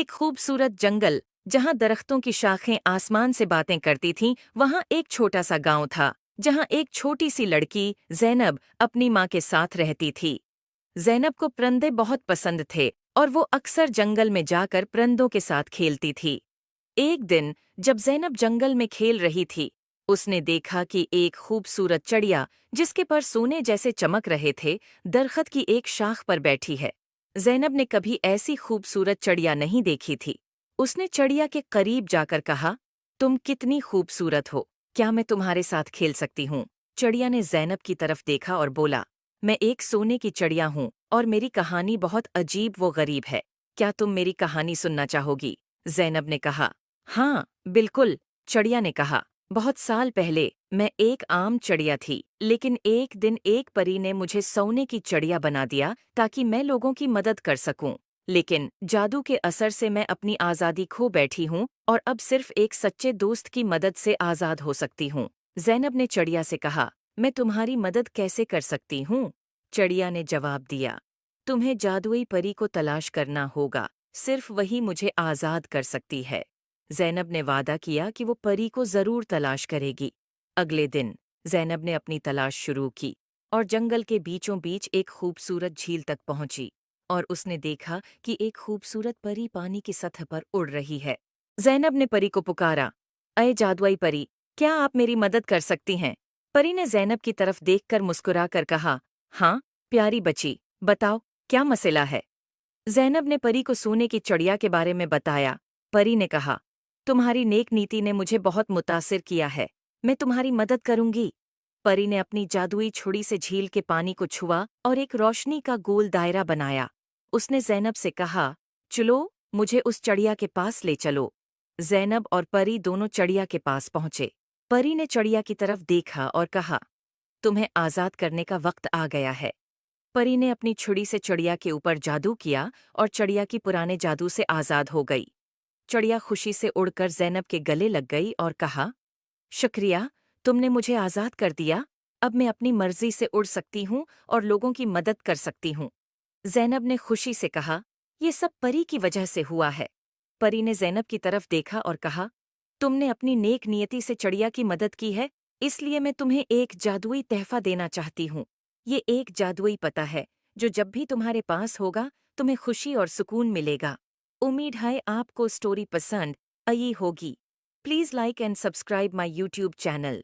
एक खूबसूरत जंगल जहां दरख्तों की शाखें आसमान से बातें करती थीं, वहां एक छोटा सा गांव था जहां एक छोटी सी लड़की ज़ैनब अपनी माँ के साथ रहती थी। ज़ैनब को परिंदे बहुत पसंद थे और वो अक्सर जंगल में जाकर परिंदों के साथ खेलती थी। एक दिन जब ज़ैनब जंगल में खेल रही थी, उसने देखा कि एक खूबसूरत चिड़िया जिसके पर सोने जैसे चमक रहे थे, दरख्त की एक शाख पर बैठी है। ज़ैनब ने कभी ऐसी खूबसूरत चिड़िया नहीं देखी थी। उसने चिड़िया के करीब जाकर कहा, तुम कितनी खूबसूरत हो, क्या मैं तुम्हारे साथ खेल सकती हूँ? चिड़िया ने ज़ैनब की तरफ देखा और बोला, मैं एक सोने की चिड़िया हूँ और मेरी कहानी बहुत अजीब व गरीब है। क्या तुम मेरी कहानी सुनना चाहोगी? ज़ैनब ने कहा। हाँ, बिल्कुल, चिड़िया ने कहा। बहुत साल पहले मैं एक आम चिड़िया थी, लेकिन एक दिन एक परी ने मुझे सोने की चिड़िया बना दिया ताकि मैं लोगों की मदद कर सकूं। लेकिन जादू के असर से मैं अपनी आज़ादी खो बैठी हूँ और अब सिर्फ एक सच्चे दोस्त की मदद से आज़ाद हो सकती हूँ। ज़ैनब ने चिड़िया से कहा, मैं तुम्हारी मदद कैसे कर सकती हूँ? चिड़िया ने जवाब दिया, तुम्हें जादुई परी को तलाश करना होगा, सिर्फ वही मुझे आज़ाद कर सकती है। ज़ैनब ने वादा किया कि वो परी को ज़रूर तलाश करेगी। अगले दिन ज़ैनब ने अपनी तलाश शुरू की और जंगल के बीचों बीच एक खूबसूरत झील तक पहुंची और उसने देखा कि एक खूबसूरत परी पानी की सतह पर उड़ रही है। ज़ैनब ने परी को पुकारा, अये जादुई परी, क्या आप मेरी मदद कर सकती हैं? परी ने ज़ैनब की तरफ देखकर मुस्कुरा कर कहा, हाँ, प्यारी बच्ची, बताओ, क्या मसला है? ज़ैनब ने परी को सोने की चिड़िया के बारे में बताया। परी ने कहा, तुम्हारी नेक नीति ने मुझे बहुत मुतासिर किया है, मैं तुम्हारी मदद करूंगी। परी ने अपनी जादुई छुरी से झील के पानी को छुआ और एक रोशनी का गोल दायरा बनाया। उसने ज़ैनब से कहा, चलो, मुझे उस चिड़िया के पास ले चलो। ज़ैनब और परी दोनों चिड़िया के पास पहुंचे। परी ने चिड़िया की तरफ देखा और कहा, तुम्हें आज़ाद करने का वक्त आ गया है। परी ने अपनी छुरी से चिड़िया के ऊपर जादू किया और चिड़िया की पुराने जादू से आज़ाद हो गई। चिड़िया खुशी से उड़कर ज़ैनब के गले लग गई और कहा, शुक्रिया, तुमने मुझे आज़ाद कर दिया। अब मैं अपनी मर्जी से उड़ सकती हूँ और लोगों की मदद कर सकती हूँ। ज़ैनब ने खुशी से कहा, ये सब परी की वजह से हुआ है। परी ने ज़ैनब की तरफ देखा और कहा, तुमने अपनी नेक नियति से चिड़िया की मदद की है, इसलिए मैं तुम्हें एक जादुई तहफ़ा देना चाहती हूँ। ये एक जादुई पता है, जो जब भी तुम्हारे पास होगा, तुम्हें खुशी और सुकून मिलेगा। उम्मीद है आपको स्टोरी पसंद आई होगी। Please like and subscribe my YouTube channel.